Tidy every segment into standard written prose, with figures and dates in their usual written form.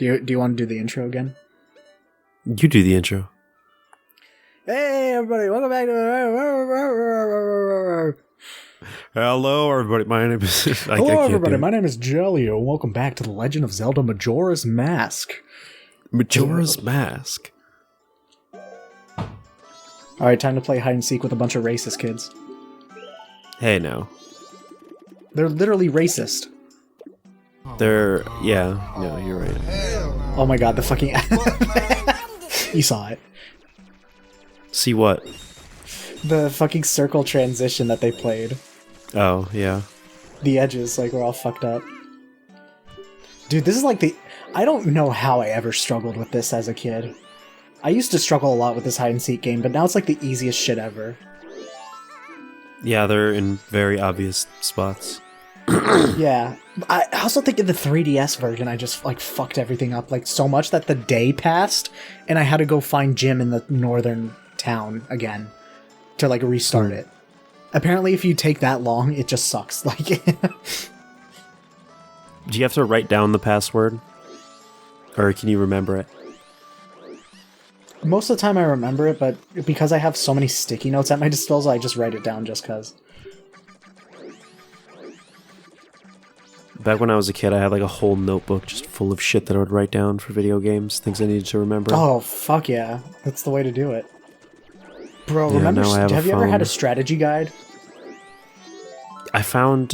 Do you want to do the intro again? You do the intro. Hey everybody, welcome back to Hello everybody, my name is... Hello everybody, my name is Jelly, and welcome back to The Legend of Zelda Majora's Mask. Majora's Mask. Alright, time to play hide and seek with a bunch of racist kids. Hey now. They're literally racist. Yeah, no, you're right. Oh my god, the fucking... You saw it. See what? The fucking circle transition that they played. Oh, yeah. The edges, like, were all fucked up. Dude, this is like the... I don't know how I ever struggled with this as a kid. I used to struggle a lot with this hide-and-seek game, but now it's like the easiest shit ever. Yeah, they're in very obvious spots. Yeah. I also think in the 3DS version, I just, like, fucked everything up, like, so much that the day passed, and I had to go find Jim in the northern town again to, like, restart it. Apparently, if you take that long, it just sucks. Like, Do you have to write down the password? Or can you remember it? most of the time I remember it, but because I have so many sticky notes at my disposal, I just write it down just cause. Back when I was a kid, I had like a whole notebook just full of shit that I would write down for video games, things I needed to remember. Oh, fuck yeah. That's the way to do it. Bro, Yeah, remember, now I have a have you ever had phone. a strategy guide? I found,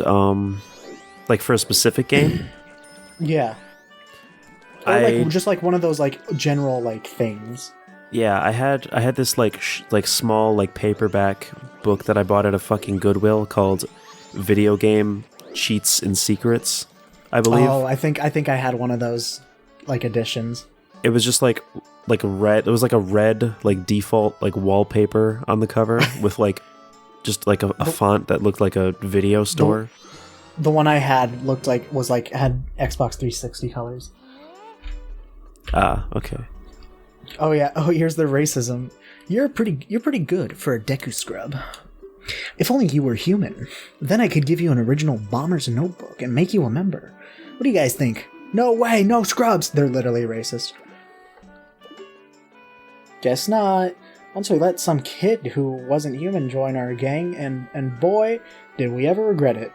like for a specific game, Yeah. Or like, just like one of those like general like things. yeah, I had this like small like paperback book that I bought at a fucking Goodwill called Video Game Cheats and Secrets, I believe. Oh, I think I had one of those like editions. It was just like a red. It was like a red like default like wallpaper on the cover with like just like a font that looked like a video store. The one I had had Xbox 360 colors. Ah, okay. Oh yeah. Oh, here's the racism. You're pretty good for a Deku scrub. If only you were human. Then I could give you an original bomber's notebook and make you a member. What do you guys think? No way, no scrubs! They're literally racist. Guess not. Once we let some kid who wasn't human join our gang, and boy, did we ever regret it.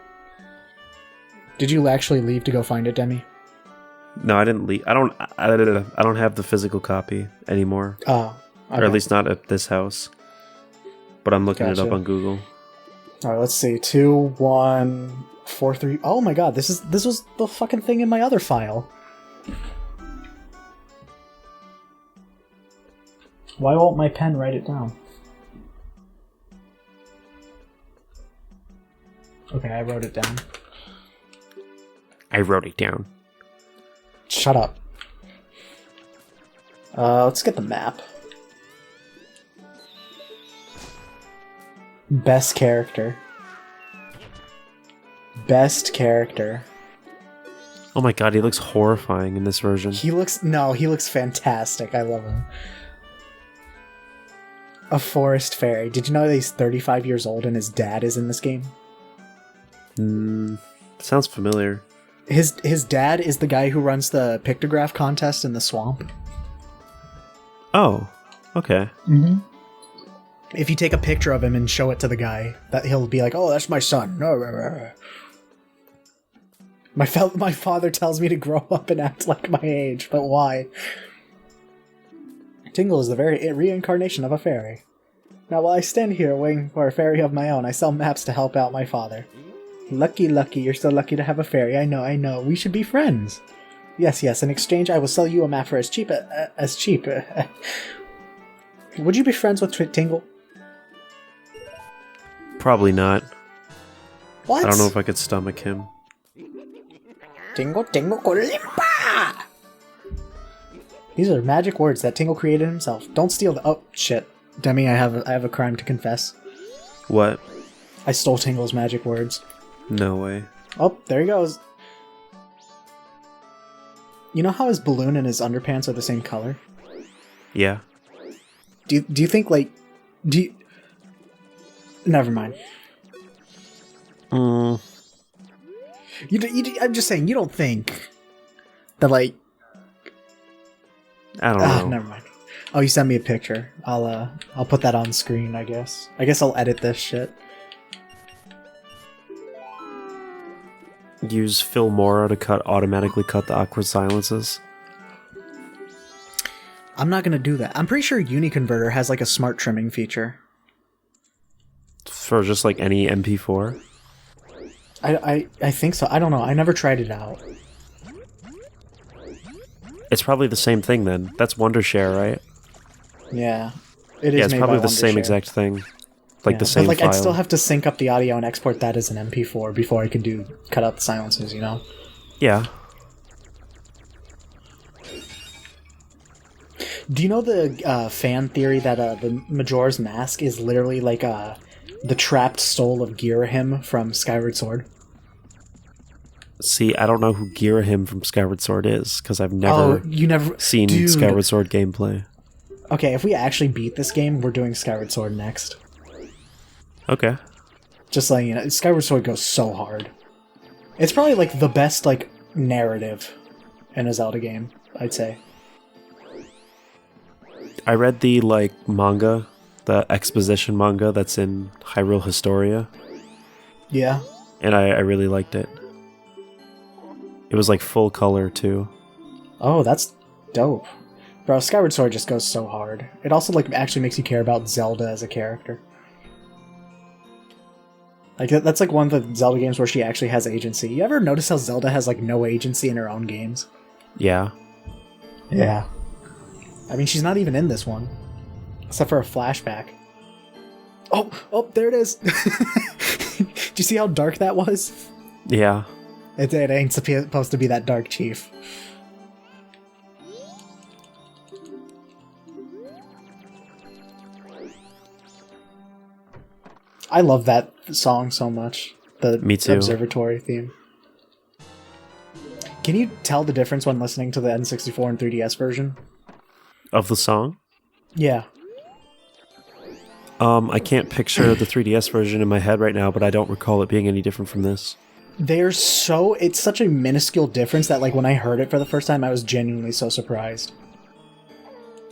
Did you actually leave to go find it, Demi? No, I didn't leave. I don't have the physical copy anymore. Oh. Okay. Or at least not at this house. But I'm looking it up Gotcha. on Google. Alright, let's see. 2, 1, 4, 3. Oh my god, this was the fucking thing in my other file. Why won't my pen write it down? Okay, I wrote it down. I wrote it down. Shut up. Let's get the map. Best character. Best character. Oh my god, he looks horrifying in this version. He looks fantastic. I love him. A forest fairy. Did you know that he's 35 years old and his dad is in this game? Sounds familiar. His dad is the guy who runs the pictograph contest in the swamp. Oh, okay. Mm-hmm. If you take a picture of him and show it to the guy, that he'll be like, "Oh, that's my son." My father tells me to grow up and act like my age, but why? Tingle is the very reincarnation of a fairy. Now, while I stand here waiting for a fairy of my own, I sell maps to help out my father. Lucky, you're so lucky to have a fairy. I know. We should be friends. Yes. In exchange, I will sell you a map for as cheap. Would you be friends with Tingle? Probably not. What? I don't know if I could stomach him. Tingle Kolimpa! These are magic words that Tingle created himself. Don't steal the— oh, shit. Demi, I have a crime to confess. What? I stole Tingle's magic words. No way. Oh, there he goes. You know how his balloon and his underpants are the same color? Yeah. Do you think, like... Never mind. I'm just saying, you don't think that, like, I don't know. Never mind. Oh, you sent me a picture. I'll put that on screen, I guess. I guess I'll edit this shit. Use Filmora to automatically cut the awkward silences. I'm not gonna do that. I'm pretty sure Uniconverter has like a smart trimming feature. For just like any MP4? I think so. I don't know. I never tried it out. It's probably the same thing then. That's Wondershare, right? Yeah. It is. Yeah, it's made probably by the same Wondershare. exact thing. Like Yeah, the same but, like, file. I'd still have to sync up the audio and export that as an MP4 before I could cut out the silences, you know? Yeah. Do you know the fan theory that the Majora's Mask is literally like the trapped soul of Girahim from Skyward Sword? See, I don't know who Girahim from Skyward Sword is, because I've never seen Dude. Skyward Sword gameplay. Okay, if we actually beat this game, we're doing Skyward Sword next. Okay. Just letting you know, Skyward Sword goes so hard. It's probably like the best like narrative in a Zelda game, I'd say. I read the manga, the exposition manga that's in Hyrule Historia, Yeah. and I really liked it. It was like full color too. Oh, that's dope. Bro, Skyward Sword just goes so hard. It also like actually makes you care about Zelda as a character. Like that's like one of the Zelda games where she actually has agency. You ever notice how Zelda has like no agency in her own games? Yeah. Yeah. I mean, she's not even in this one. Except for a flashback. Oh, there it is! Do you see how dark that was? Yeah. It ain't supposed to be that dark, Chief. I love that song so much. The Me too. Observatory theme. Can you tell the difference when listening to the N64 and 3DS version? Of the song? Yeah. I can't picture the 3DS version in my head right now, but I don't recall it being any different from this. It's such a minuscule difference that like when I heard it for the first time, I was genuinely so surprised.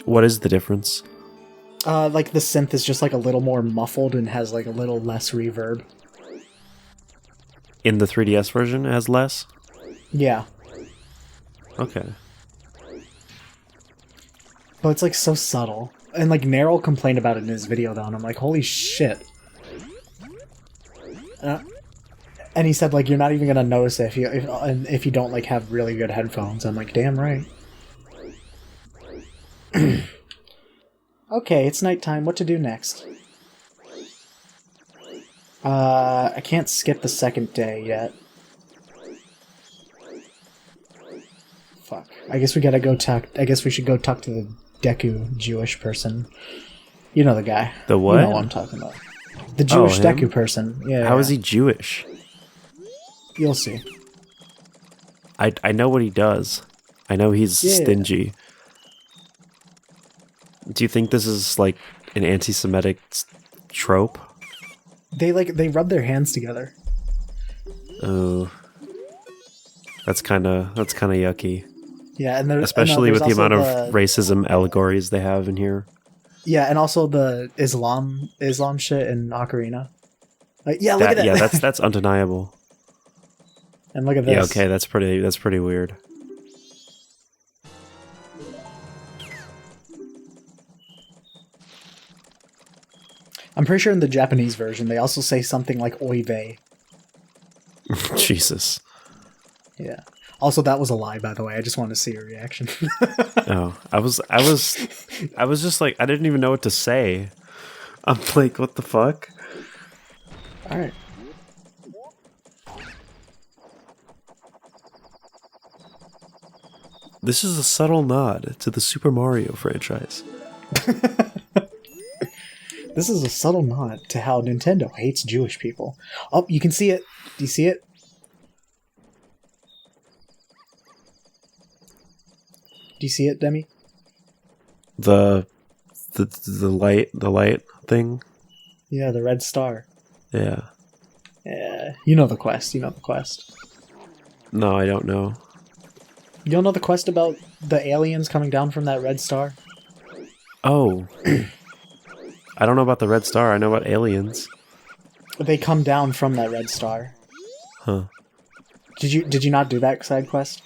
What is the difference? Like the synth is just like a little more muffled and has like a little less reverb. In the 3DS version, it has less? Yeah. Okay. But it's like so subtle. And like Neryl complained about it in his video though, and I'm like, holy shit. And he said like you're not even gonna notice it if you don't like have really good headphones. I'm like, damn right. Okay, it's nighttime. What to do next? I can't skip the second day yet. Fuck. I guess we gotta go talk. I guess we should go talk to the Deku Jewish person. You know the guy. The what? You know what I'm talking about. The Jewish him? Deku person. Yeah. How is he Jewish? You'll see. I know what he does. I know he's stingy. Do you think this is like an anti-Semitic trope? They rub their hands together. Oh, that's kind of yucky. Yeah, and Especially with the amount of the, racism allegories they have in here. Yeah, and also the Islam shit in Ocarina. Yeah, look at that. Yeah, that's undeniable. And look at this. Yeah, okay, that's pretty weird. I'm pretty sure in the Japanese version they also say something like "oy vey." Jesus. Yeah. Also, that was a lie, by the way. I just wanted to see your reaction. Oh, I was just like, I didn't even know what to say. I'm like, what the fuck? All right. This is a subtle nod to the Super Mario franchise. This is a subtle nod to how Nintendo hates Jewish people. Oh, you can see it. Do you see it? Do you see it, Demi? The light thing. Yeah, the red star. Yeah. Yeah, you know the quest. No, I don't know. You don't know the quest about the aliens coming down from that red star? Oh. I don't know about the red star. I know about aliens. They come down from that red star. Huh. Did you not do that side quest?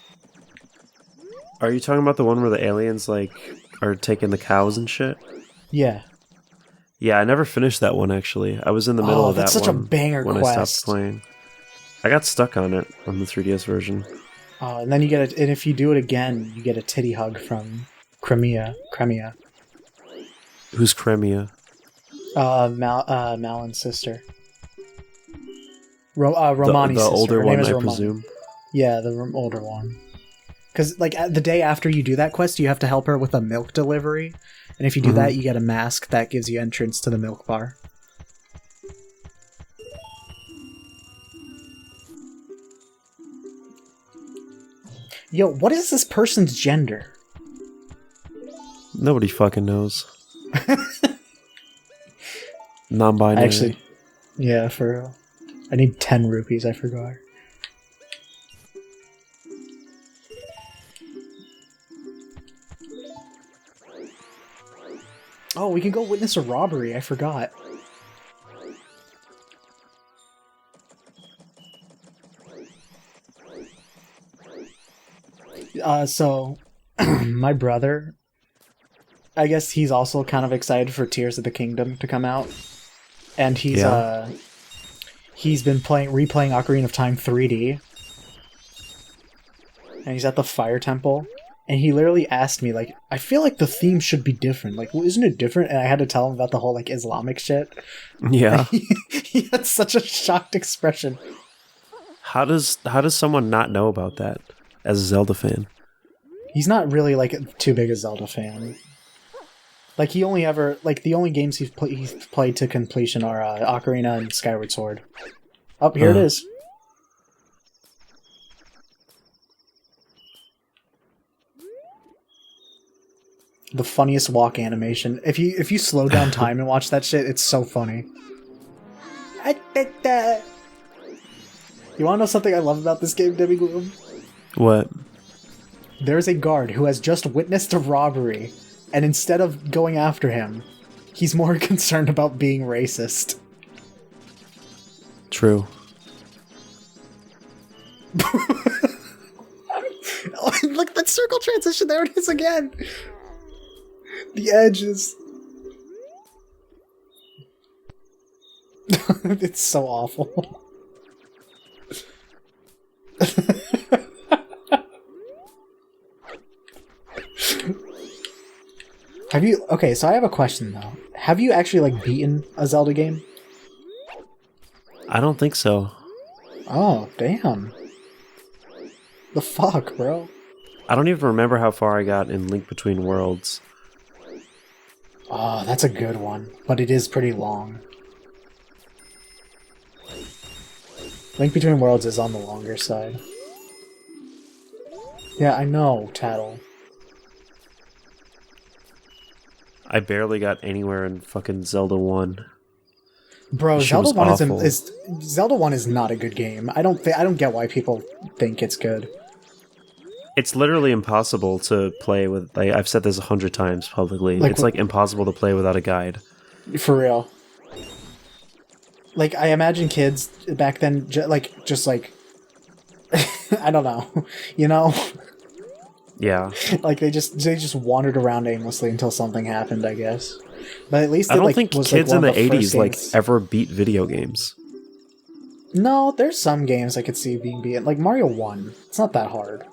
Are you talking about the one where the aliens, like, are taking the cows and shit? Yeah. Yeah, I never finished that one, actually. I was in the middle of that that's such one a banger when quest. I stopped playing. I got stuck on it on the 3DS version. And then you get and if you do it again, you get a titty hug from Crimea. Who's Cremia? Malin's sister. Romani's the sister. older Her name one, is I Romani. presume. Yeah, the older one. Because, like, the day after you do that quest, you have to help her with a milk delivery. And if you do that, you get a mask that gives you entrance to the milk bar. Yo, what is this person's gender? Nobody fucking knows. Non-binary. Actually, yeah, for real. I need 10 rupees, I forgot. Oh, we can go witness a robbery, I forgot. So, my brother, I guess he's also kind of excited for Tears of the Kingdom to come out. And he's been replaying Ocarina of Time 3D. And he's at the Fire Temple. And he literally asked me, like, I feel like the theme should be different. Like, well, isn't it different? And I had to tell him about the whole, like, Islamic shit. Yeah. He had such a shocked expression. How does someone not know about that as a Zelda fan? He's not really, like, too big a Zelda fan. Like, he only ever... Like, the only games he's played to completion are Ocarina and Skyward Sword. Oh, here it is. The funniest walk animation. If you slow down time and watch that shit, it's so funny. You wanna know something I love about this game, Demigloom? What? There's a guard who has just witnessed a robbery, and instead of going after him, he's more concerned about being racist. True. Oh, look at that circle transition, there it is again! The edges. It's so awful. Have you... Okay, so I have a question, though. Have you actually, like, beaten a Zelda game? I don't think so. Oh, damn. The fuck, bro? I don't even remember how far I got in Link Between Worlds. Oh, that's a good one, but it is pretty long. Link Between Worlds is on the longer side. Yeah, I know, Tattle. I barely got anywhere in fucking Zelda 1. Bro, She Zelda was 1 awful. is Zelda 1 is not a good game. I don't get why people think it's good. It's literally impossible to play with... Like, I've said this 100 times publicly. Like, it's, like, impossible to play without a guide. For real. Like, I imagine kids back then, just like... I don't know. You know? Yeah. Like, they just wandered around aimlessly until something happened, I guess. But at least I it, don't like, think was, kids like, in one the of first 80s, like, games. ever beat video games. No, there's some games I could see being beaten. Like, Mario 1. It's not that hard.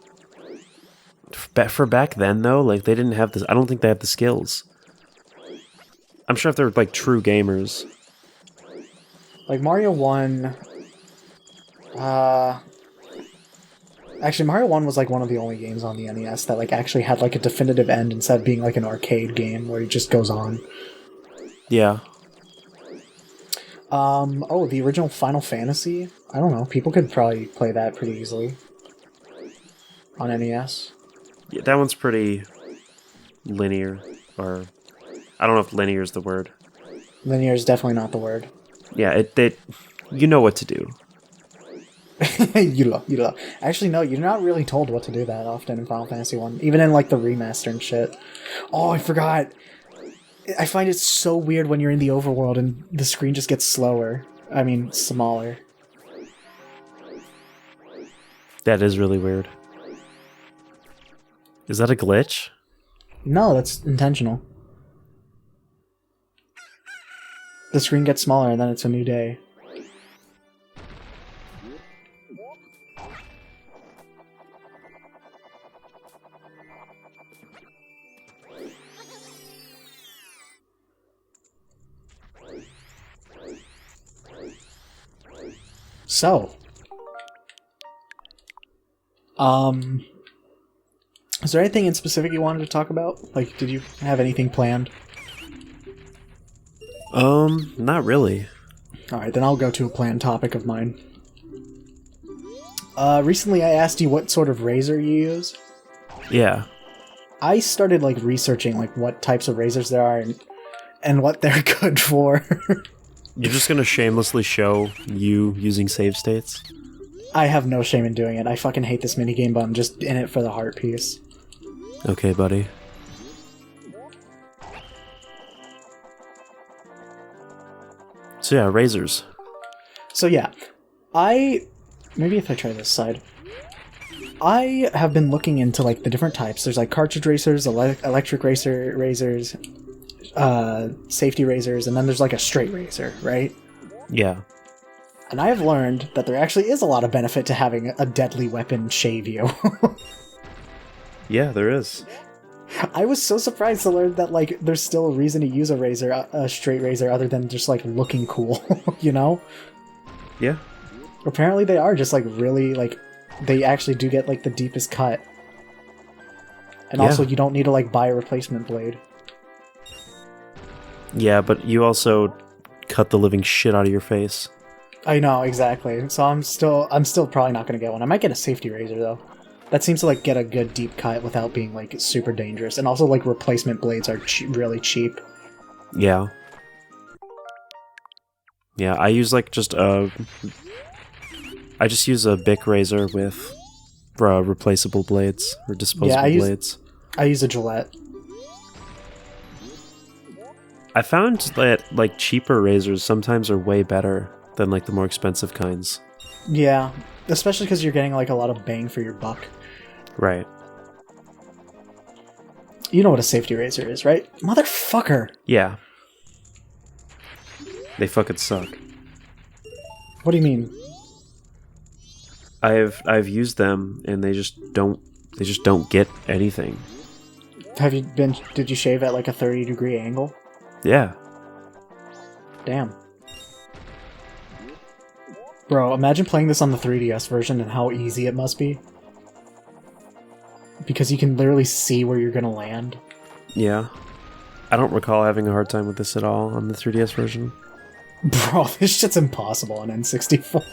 For back then, though, like, they didn't have this... I don't think they had the skills. I'm sure if they're, like, true gamers... Like, Mario 1... Actually, Mario 1 was, like, one of the only games on the NES that, like, actually had, like, a definitive end instead of being, like, an arcade game where it just goes on. Yeah. Oh, the original Final Fantasy? I don't know. People could probably play that pretty easily. On NES. Yeah, that one's pretty linear, or... I don't know if linear is the word. Linear is definitely not the word. Yeah, you know what to do. You love. Actually, no, you're not really told what to do that often in Final Fantasy 1. Even in, like, the remaster and shit. Oh, I forgot. I find it so weird when you're in the overworld and the screen just gets slower. I mean, smaller. That is really weird. Is that a glitch? No, that's intentional. The screen gets smaller and then it's a new day. So, is there anything in specific you wanted to talk about? Like, did you have anything planned? Not really. Alright, then I'll go to a planned topic of mine. Recently I asked you what sort of razor you use. Yeah. I started, like, researching, like, what types of razors there are and what they're good for. You're just gonna shamelessly show you using save states? I have no shame in doing it. I fucking hate this minigame, but I'm just in it for the heart piece. Okay, buddy. So yeah, razors. So yeah, maybe if I try this side. I have been looking into, like, the different types. There's, like, cartridge racers, electric razors, safety razors, and then there's, like, a straight razor, right? Yeah. And I have learned that there actually is a lot of benefit to having a deadly weapon shave you. Yeah, there is. I was so surprised to learn that, like, there's still a reason to use a straight razor other than just, like, looking cool, you know? Yeah. Apparently they are just, like, really, like, they actually do get, like, the deepest cut. And also you don't need to, like, buy a replacement blade. Yeah, but you also cut the living shit out of your face. I know, exactly. So I'm still probably not going to get one. I might get a safety razor, though. That seems to, like, get a good deep cut without being, like, super dangerous. And also, like, replacement blades are really cheap. Yeah. Yeah, I use, like, I just use a Bic razor with replaceable blades, or disposable blades. I use a Gillette. I found that, like, cheaper razors sometimes are way better than, like, the more expensive kinds. Yeah, especially because you're getting, like, a lot of bang for your buck. Right. You know what a safety razor is, right? Motherfucker! Yeah. They fucking suck. What do you mean? I've used them and they just don't get anything. Did you shave at, like, a 30-degree angle? Yeah. Damn. Bro, imagine playing this on the 3DS version and how easy it must be. Because you can literally see where you're gonna land. Yeah. I don't recall having a hard time with this at all on the 3DS version. Bro, this shit's impossible on N64.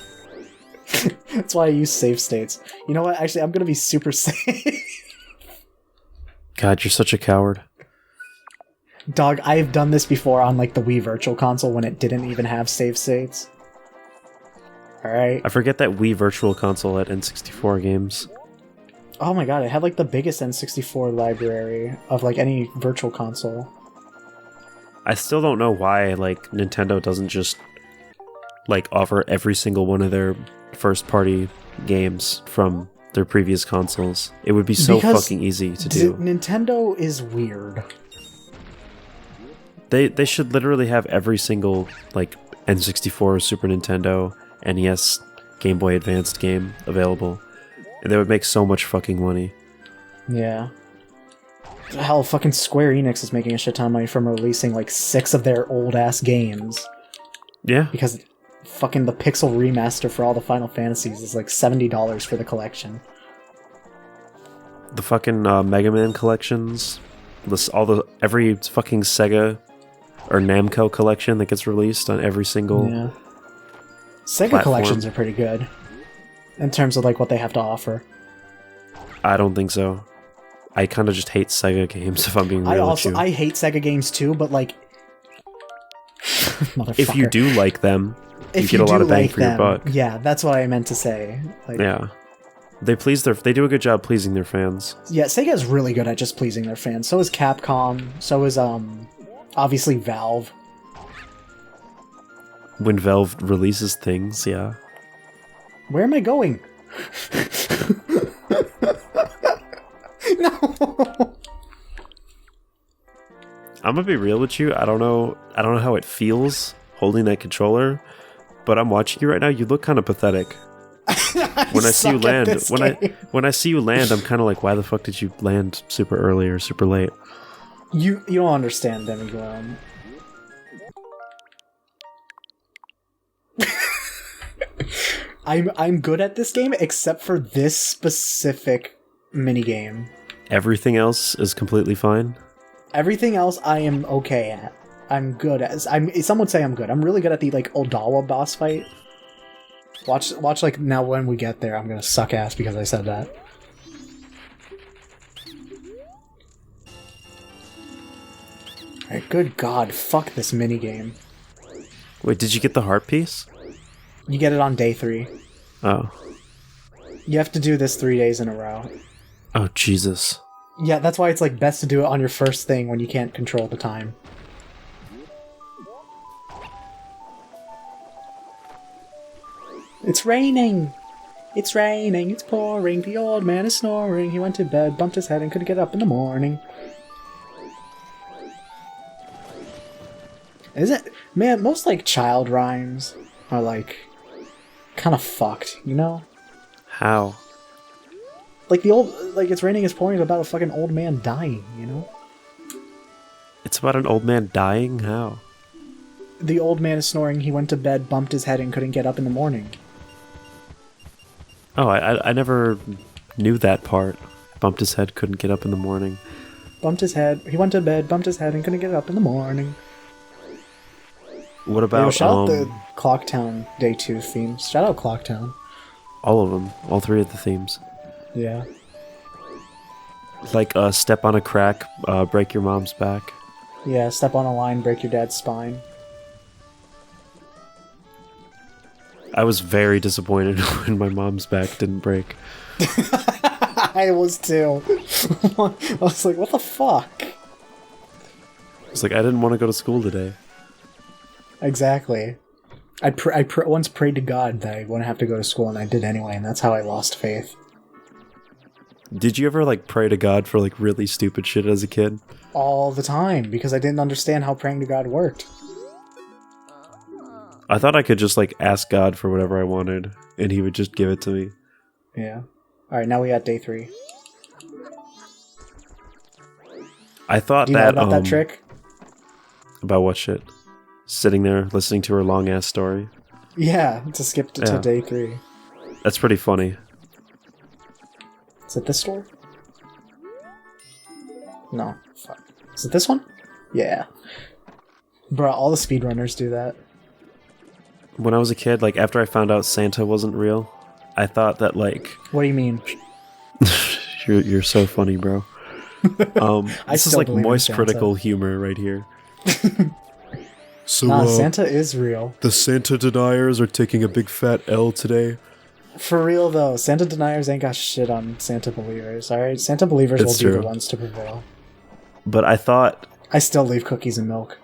That's why I use save states. You know what? Actually, I'm gonna be super safe. God, you're such a coward. Dog, I've done this before on, like, the Wii Virtual Console when it didn't even have save states. Alright? I forget that Wii Virtual Console had N64 games. Oh my god, it had, like, the biggest N64 library of, like, any Virtual Console. I still don't know why, like, Nintendo doesn't just, like, offer every single one of their first-party games from their previous consoles. It would be so fucking easy to do. Nintendo is weird. They should literally have every single, like, N64, Super Nintendo, NES, Game Boy Advanced game available. And they would make so much fucking money. Yeah. Hell, fucking Square Enix is making a shit ton of money from releasing, like, 6 of their old-ass games. Yeah. Because fucking the pixel remaster for all the Final Fantasies is, like, $70 for the collection. The fucking Mega Man collections, every fucking Sega or Namco collection that gets released on every single Sega platform. collections are pretty good in terms of, like, what they have to offer. I don't think so. I kind of just hate Sega games, if I'm being real with you. I hate Sega games too, but, like, motherfucker. If you do like them, If get a lot do of bang like for your them, buck. yeah, that's what I meant to say. Like, Yeah. They do a good job pleasing their fans. yeah, Sega's really good at just pleasing their fans. So is Capcom. So is obviously Valve. When Valve releases things, yeah. Where am I going? No. I'm gonna be real with you. I don't know how it feels holding that controller, but I'm watching you right now. You look kind of pathetic. When I see you land, when I see you land, I'm kind of like, why the fuck did you land super early or super late? You don't understand, Demigloom. I'm good at this game except for this specific minigame. Everything else is completely fine. Everything else I am okay at. I'm good at. Some would say I'm good. I'm really good at the like Odawa boss fight. Watch like now when we get there, I'm gonna suck ass because I said that. Alright, good god, fuck this minigame. Wait, did you get the heart piece? You get it on day 3. Oh. You have to do this 3 days in a row. Oh, Jesus. Yeah, that's why it's like best to do it on your first thing when you can't control the time. It's raining! It's raining, it's pouring, the old man is snoring. He went to bed, bumped his head, and couldn't get up in the morning. Is it? Man, most like child rhymes are like kind of fucked, you know? How? Like the old, like it's raining, it's pouring is about a fucking old man dying, you know? It's about an old man dying? How? The old man is snoring, he went to bed, bumped his head, and couldn't get up in the morning. Oh, I never knew that part. Bumped his head, couldn't get up in the morning. Bumped his head, he went to bed, bumped his head, and couldn't get up in the morning. What about, shout out the Clocktown Day 2 themes. Shout out Clocktown. all of them, all 3 of the themes. Yeah. Like, step on a crack, break your mom's back. Yeah, step on a line, break your dad's spine. I was very disappointed when my mom's back didn't break. I was too. I was like, what the fuck? It's like, I didn't want to go to school today. Exactly. I once prayed to God that I wouldn't have to go to school, and I did anyway, and that's how I lost faith. Did you ever, like, pray to God for, like, really stupid shit as a kid? All the time, because I didn't understand how praying to God worked. I thought I could just, like, ask God for whatever I wanted, and he would just give it to me. Yeah. Alright, now we got day 3. I thought Do you know about that trick? About what shit? Sitting there, listening to her long-ass story? Yeah, to skip to day 3. That's pretty funny. Is it this store? No. Fuck. Is it this one? Yeah. Bruh, all the speedrunners do that. When I was a kid, like, after I found out Santa wasn't real, I thought that, like... What do you mean? You're so funny, bro. This is like moist Santa. critical humor right here. So, Santa is real. The Santa deniers are taking a big fat L today. For real, though, Santa deniers ain't got shit on Santa believers, alright? Santa believers will be the ones to prevail. But I thought... I still leave cookies and milk.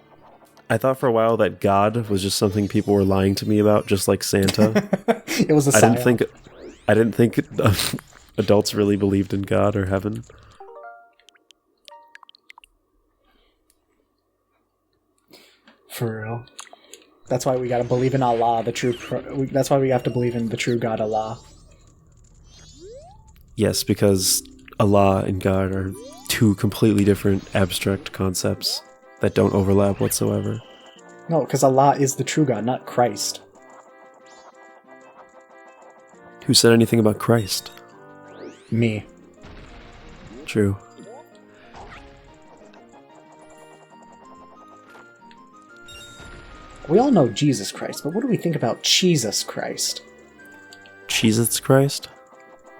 I thought for a while that God was just something people were lying to me about, just like Santa. It was a psyop. I didn't think adults really believed in God or heaven. For real. That's why we gotta believe in Allah, the true... that's why we have to believe in the true God, Allah. Yes, because Allah and God are 2 completely different abstract concepts that don't overlap whatsoever. No, because Allah is the true God, not Christ. Who said anything about Christ? Me. True. We all know Jesus Christ, but what do we think about Jesus Christ? Jesus Christ?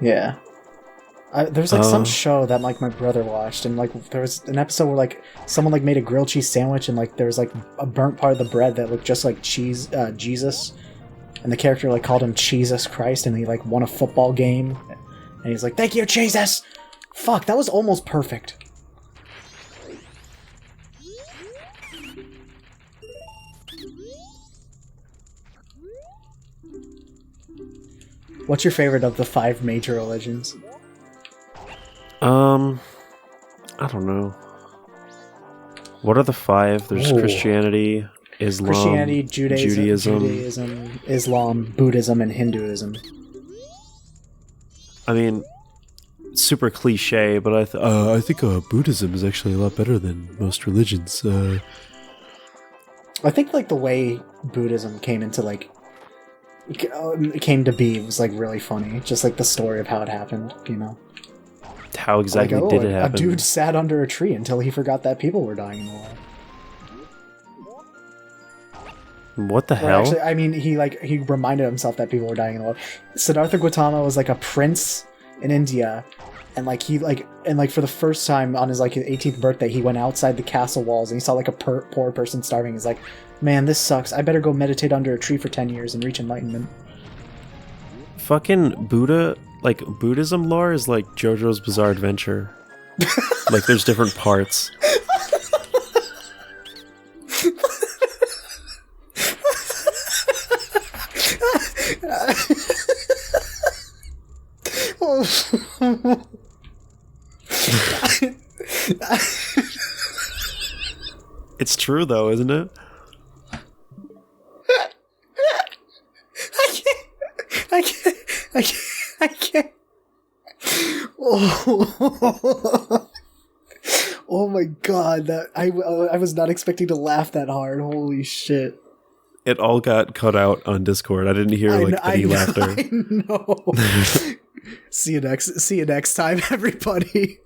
Yeah. There's like some show that like my brother watched, and like there was an episode where like someone like made a grilled cheese sandwich, and like there was like a burnt part of the bread that looked just like cheese, Jesus, and the character like called him Jesus Christ, and he like won a football game, and he's like, "Thank you, Jesus." Fuck, that was almost perfect. What's your favorite of the 5 major religions? I don't know. What are the 5? There's Ooh. Christianity, Islam, Judaism, Islam, Buddhism, and Hinduism. I mean, super cliche, but I think Buddhism is actually a lot better than most religions. I think like the way Buddhism came into like came to be was like really funny. Just like the story of how it happened, you know. How exactly like, did it happen? A dude sat under a tree until he forgot that people were dying in the world. What the hell? Actually, I mean, he reminded himself that people were dying in the world. Siddhartha Gautama was like a prince in India, and for the first time on his like 18th birthday, he went outside the castle walls and he saw like a poor person starving. He's like, "Man, this sucks. I better go meditate under a tree for 10 years and reach enlightenment." Fucking Buddha, like Buddhism lore is like JoJo's Bizarre Adventure. Like there's different parts. It's true though, isn't it? I can't. Oh, oh my god! That I was not expecting to laugh that hard. Holy shit! It all got cut out on Discord. I didn't hear any laughter. I know. See you next time, everybody.